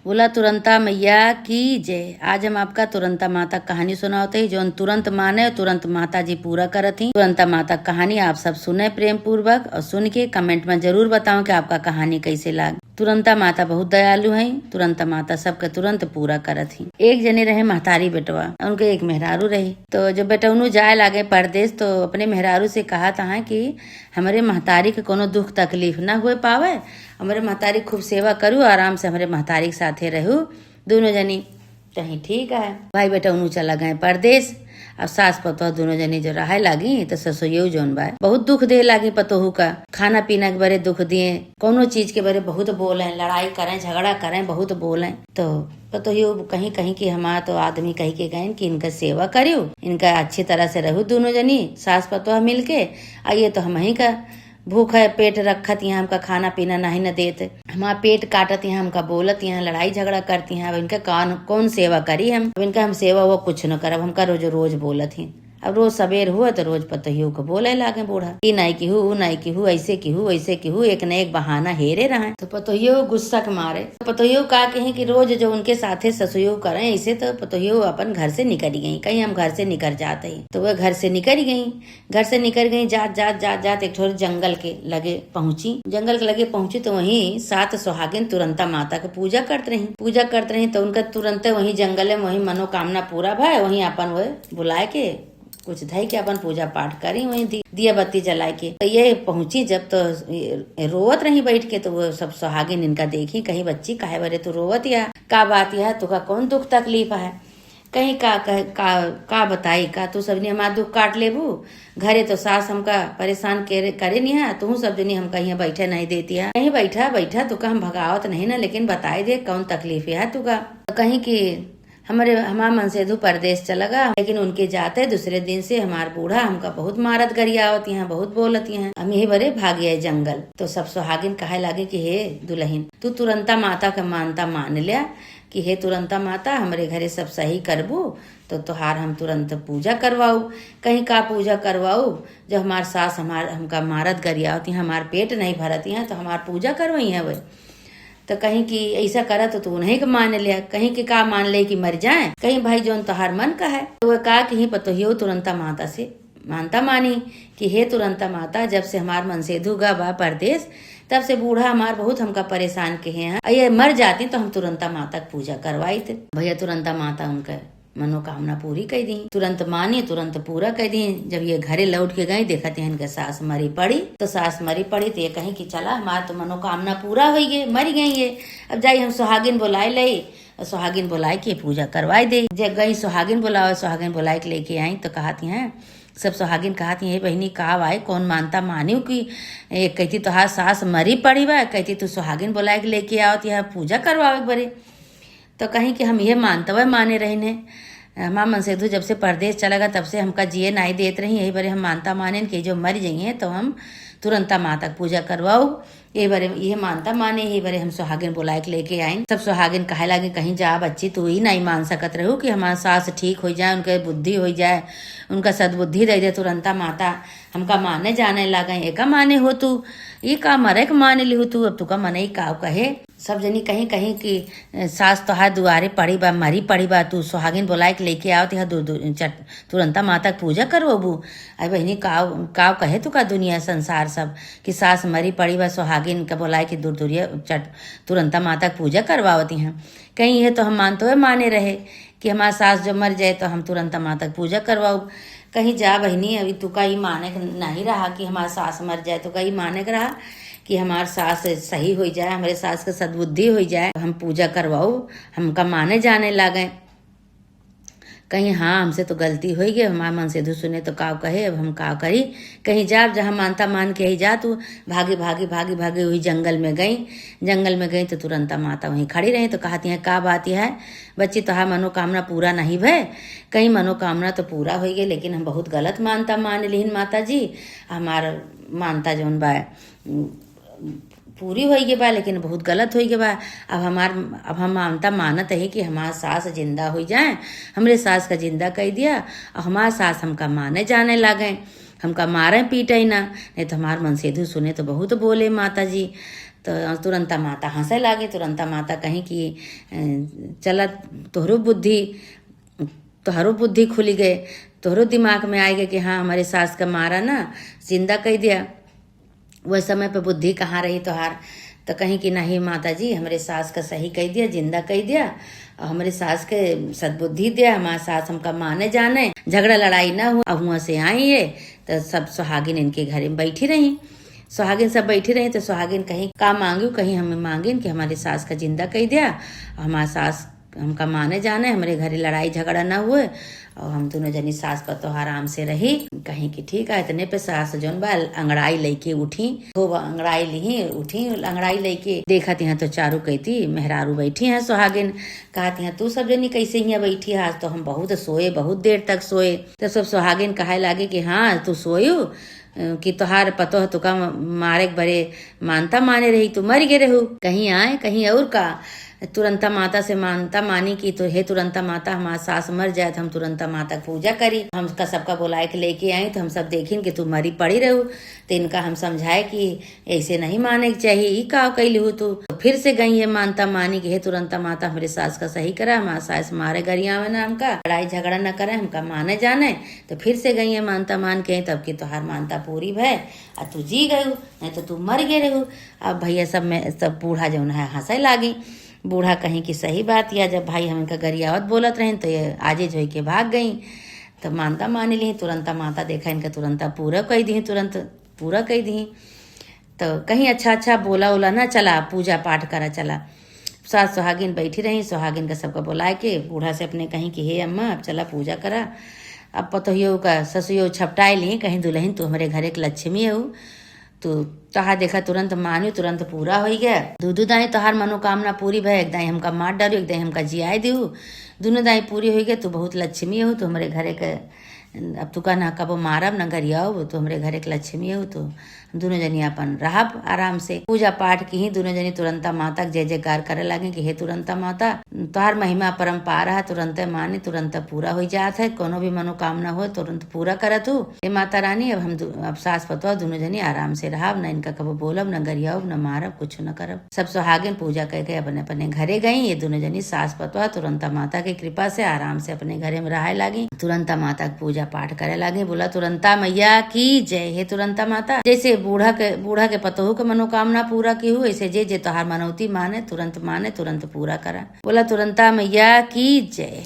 बोला तुरंता मैया की जय। आज हम आपका तुरंता माता कहानी सुनाते हैं, जो तुरंत माने तुरंत माता जी पूरा करत ही। तुरंता माता कहानी आप सब सुने प्रेम पूर्वक और सुन के कमेंट में जरूर बताओ कि आपका कहानी कैसे लाग। तुरंता माता बहुत दयालु है। तुरंता माता सबके तुरंत पूरा करत ही। एक जने रहे महतारी बेटवा, उनके एक मेहरारू रही। तो जब बेटवनु जाए लागे परदेश तो अपने मेहरारू से कहा था कि हमारे महतारी के कोनो दुख तकलीफ न हुए पावे, हमारे महतारी खूब सेवा करू, आराम से हमारे महतारी के साथे रहू दोनों जनी। कहीं ठीक है। भाई बेटा उन्हू चला गए परदेश। अब सास पतोह दोनों जनी जो रहे लागी तो ससुयऊ जोन बा बहुत दुख दे लागी पतोहू का। खाना पीना के बारे दुख दिए, कोनो चीज के बारे बहुत बोले, लड़ाई करें झगड़ा करें बहुत बोले। तो पतोहू कहीं कहीं कि हमारा तो आदमी कहीं के गए कि इनका सेवा करियो, इनका अच्छी तरह से रहू दोनों जनी सास पतोह मिल के। आइए तो हम ही का भूख है, पेट रखत यहाँ हमका खाना पीना नहीं न देते, हमारा पेट काटत यहाँ हमका बोलत यहाँ लड़ाई झगड़ा करती हैं। अब इनका कौन सेवा करी हम, अब इनका हम सेवा वो कुछ न करब, हमका रोज रोज बोलत ही। अब रोज सवेर हुआ तो रोज पतोहियों को बोले लागे बूढ़ा ई नहीं की हूँ, नहीं की हूँ, ऐसे की हूँ, ऐसे की हूँ, एक न एक बहाना हेरे रहे। तो पतोहियों गुस्सा के मारे पतोहियों का कहें कि रोज जो उनके साथे ससुयों करें ऐसे, तो पतोहियों अपन घर से निकल गई। कहीं हम घर से निकल जाते ही तो वह घर से निकल गई। घर से निकल गई, जात जात जात जात एक थोड़ी जंगल के लगे पहुंची। जंगल के लगे पहुंची तो वहीं 7 सुहागिन तुरंता माता की पूजा करते रही। तो उनका तुरंत वहीं जंगल में वहीं मनोकामना पूरा भाई, वहीं अपन वो बुलाए के कुछ धई के अपन पूजा पाठ करी, वहीं दिया बत्ती जलाए के। तो ये पहुंची जब तो रोवत रही बैठ के। तो वो सब सुहागिन इनका देखी, कहीं बच्ची काहे बरे तू रोवत या का बात यह तुका कौन दुख तकलीफ है, कहीं का बताई का तू सबने हमारा दुख काट लेबू। घरे तो सास हमका परेशान करे नहीं है, तू सब जनी हमका यहाँ बैठे नहीं देती है। कहीं बैठा तुका हम भगावत नहीं ना, लेकिन बताई दे कौन तकलीफ है तुका। तो कहीं की हमारा मनसेधु परदेश चला गया, लेकिन उनके जाते दूसरे दिन से हमार बूढ़ा हमका बहुत मारत गरियावत हैं, बहुत बोलती हैं। हम यही बरे भागे जंगल। तो सब सुहागिन कहे लागे कि हे दुल्हन तू तुरंता माता का मानता मान लिया कि हे तुरंता माता हमारे घरे सब सही करबू तो तुहार हम तुरंत पूजा करवाऊ। कहीं का पूजा करवाऊ, जब हमार सास हमका मारत गरियावती हैं, हमार पेट नहीं भरती हैं तो हमार पूजा करवाई है। वह तो कहीं कि ऐसा करा तो तू उन्हीं के मान लिया, कहीं कि का मान ले कि मर जाए, कहीं भाई जोन तुहार मन का है। तो वह कहा कि पतोहियो तुरंता माता से मानता मानी कि हे तुरंता माता जब से हमार मनसेधु गा बा परदेश तब से बूढ़ा हमार बहुत हमका परेशान के हैं, ये मर जाती तो हम तुरंता माता की पूजा करवाई थे। भैया तुरंता माता उनका मनोकामना पूरी कर दी, तुरंत मानी तुरंत पूरा कर दी। जब ये घरे लौट के गई देखते हैं इनके सास मरी पड़ी। तो सास मरी पड़ी तो ये कहीं कि चला हमारा तो मनोकामना पूरा हो गई, मर गई ये, अब जाई हम सुहागिन बुलाए ले, सुहागिन बुलाए के पूजा करवाई दे। जब गई सुहागिन बुलाओ, सुहागिन बुलाए के लेके आई तो कहती हैं सब सुहागिन कहती है बहनी का आए कौन मानता मानियो कि कहती तुहार सास मरी पड़ी बा, कहती तू सुहागिन बुलाए के लेके आओ तो पूजा करवाओ एक बारे। तो कहीं कि हम ये मानते हुए माने रही ने, हमारा मनसेधु जब से परदेश चला गया तब से हमका जिए नहीं देते रही, यही बारे हम मानता माने कि जो मर जाइए तो हम तुरंता माता पूजा करवाओ। यही बारे ये मानता माने, यही बारे हम सुहागिन बुलाए के लेके आए। सब सुहागिन कहे लागे कहीं जा बच्ची तू ही नहीं मान सकत रहू कि हमारा सास ठीक हो जाए, उनके बुद्धि हो जाए, उनका सद्बुद्धि दे दे तुरंता माता हमका माने जाने लगा। एक माने हो तू ये का मरे के माने ली हो तू, अब तुका मने ही का कहे। सब जनी कहीं कहीं कि सास तोहार दुआरे पड़ी बा मरी पड़ी बा, तू सुहागिन बुलाए के लेके आओ तो तुरंता माता की पूजा करवाबू। अरे बहनी काव कहे तू का दुनिया संसार सब कि सास मरी पड़ी बा सुहागिन का बुलाए कि दूरिया तुरंता माता की पूजा करवावती हैं। कहीं ये तो हम मानते हुए माने रहे कि हमारा सास जो मर जाए तो हम तुरंता माता की पूजा करवाओ। कहीं जा बहनी अभी तू का ही माने नहीं रहा कि हमारा सास मर जाए, तो कहीं माने के रहा कि हमारे सास सही हो जाए, हमारे सास का सद्बुद्धि हो जाए, हम पूजा करवाओ, हमका माने जाने लगे। कहीं हाँ हमसे तो गलती हो गई, हमारा मनसेधु सुने तो काव कहे, अब हम काव करी। कहीं जा जहाँ मानता मान के ही जा तू भागी भागी भागी भागी वही जंगल में गई तो तुरंता माता वहीं खड़ी रही। तो कहती है का बात है बच्ची तुहार मनोकामना पूरा नहीं भय, कहीं मनोकामना तो पूरा हो गई लेकिन हम बहुत गलत मानता मान लिहिन माता जी, हमार मानता जौन बा पूरी हो गई बा लेकिन बहुत गलत हो गई बा। अब हम मानता मानत है कि हमारा सास जिंदा हो जाए, हमरे सास का जिंदा कह दिया और हमारा सास हमका माने जाने लगे, हमका मारे पीटे ना, नहीं तो हमार मनसेधु सुने तो बहुत बोले माता जी। तो तुरंता माता हंसे लागे। तुरंता माता कहीं कि चला तोहरो बुद्धि खुली गए, तोहरो दिमाग में आएगा कि हाँ हमारे सास का मारा ना जिंदा कह दिया। वह समय पे बुद्धि कहाँ रही तोहार। तो कहीं कि नहीं माता जी हमारे सास का सही कह दिया, जिंदा कह दिया, और हमारे सास के सद्बुद्धि दिया। हमारे सास हमका माने जाने, झगड़ा लड़ाई ना हुआ। अब वहाँ से आई है तो सब सुहागिन इनके घर में बैठी रही। सुहागिन सब बैठी रही तो सुहागिन कहीं का मांगी, कहीं हमें मांगिन कि हमारे सास का जिंदा कह दिया, हमारे सास हमका माने जाने, हमारे घरे लड़ाई झगड़ा ना हुए, और हम दोनों जनी सास पतो आराम से रही। कहीं कि ठीक है। इतने पे सास जोन बा अंगड़ाई लेके उठी, खूब अंगड़ाई ली उठी, अंगड़ाई लेके देखा यहाँ तो चारू कहती मेहरारू बैठी हैं। सुहागिन कहती हैं तू सब जनी कैसे यहाँ बैठी है, आज तो हम बहुत सोए, बहुत देर तक सोए। तो सब सुहागिन कहे लागे कि हाँ तू सोयू कि तोहार पतो है तुका मारे बरे मानता माने रही, तू मर गे रहू, कहीं आए कहीं और का। तुरंता माता से मानता मानी कि तो हे तुरंता माता हमारा सास मर जाए तो हम तुरंता माता पूजा करी। हम सबका बुलाए के लेके आए तो हम सब देखें कि तू मरी पड़ी रहू। तो इनका हम समझाए कि ऐसे नहीं माने के चाहिए, ई का कैली हूँ तू। फिर से गई है मानता मानी कि हे तुरंता माता हमारे सास का सही करा, हमारा सास मारे गरिया में ना हमका लड़ाई झगड़ा न करे, हमका माने जाने। तो फिर से गई है मानता मान के, तब की तोहार मानता पूरी भय आ तू जी गयू, नहीं तो तू मर गे रहू। अब भैया सब बूढ़ा जो है हंसे लागी। बूढ़ा कहीं की सही बात या जब भाई हम इनका गरियावत बोलत रहे तो ये आजे जो के भाग गई। तब मानता मान ली, तुरंता माता देखा इनका तुरंता पूरा कह दी, तुरंत पूरा कह दी। तो कहीं अच्छा बोला उला ना, चला पूजा पाठ करा चला। सास सुहागिन बैठी रही, सुहागिन का सबका बुलाए के बूढ़ा से अपने कहीं कि हे अम्मा अब चला पूजा करा। अब पतोहियो का ससुयो छपटाए ली, कहीं दुल्हन तू हमारे घर एक लक्ष्मी है, तो तहार देखा तुरंत मान्यू, तुरंत पूरा हो गया। दूधू दाई तोहार मनोकामना पूरी भय, एक दाई हमका मार डालू, एक दाई हमका जियाए दू, दोनों दाई पूरी हो गए। तू बहुत लक्ष्मी हो, तो हमारे घरे के अब तू का ना कबो मारब न गरियाओ, तो हमारे घरे के लक्ष्मी हो। तो दोनों जनी अपन रहब आराम से पूजा पाठ की ही। दोनों जनी तुरंता माता जय जयकार करे लगे कि हे तुरंता माता तोहार महिमा परम्पार है, तुरंत माने तुरंत पूरा हो जात है, कोनो भी मनोकामना हो तुरंत पूरा करत हूँ। हे माता रानी अब सास पतो दोनों जनी आराम से रहब, न इनका कबो बोलब न गरियाओ न मारब, कुछ न करब। सब सुहागिन पूजा करके अपने अपने घरे गई। ये दोनों जनी सास पतो तुरंता माता की कृपा से आराम से अपने घरे में रहे लगी। तुरंता माता पूजा पाठ करे लगे। बोला तुरंता मैया की जय। हे तुरंता माता जैसे बूढ़ा के पतोहू के मनोकामना पूरा की हो, ऐसे जे तोहार मनौती माने तुरंत पूरा करा। बोला तुरंता मैया की जय।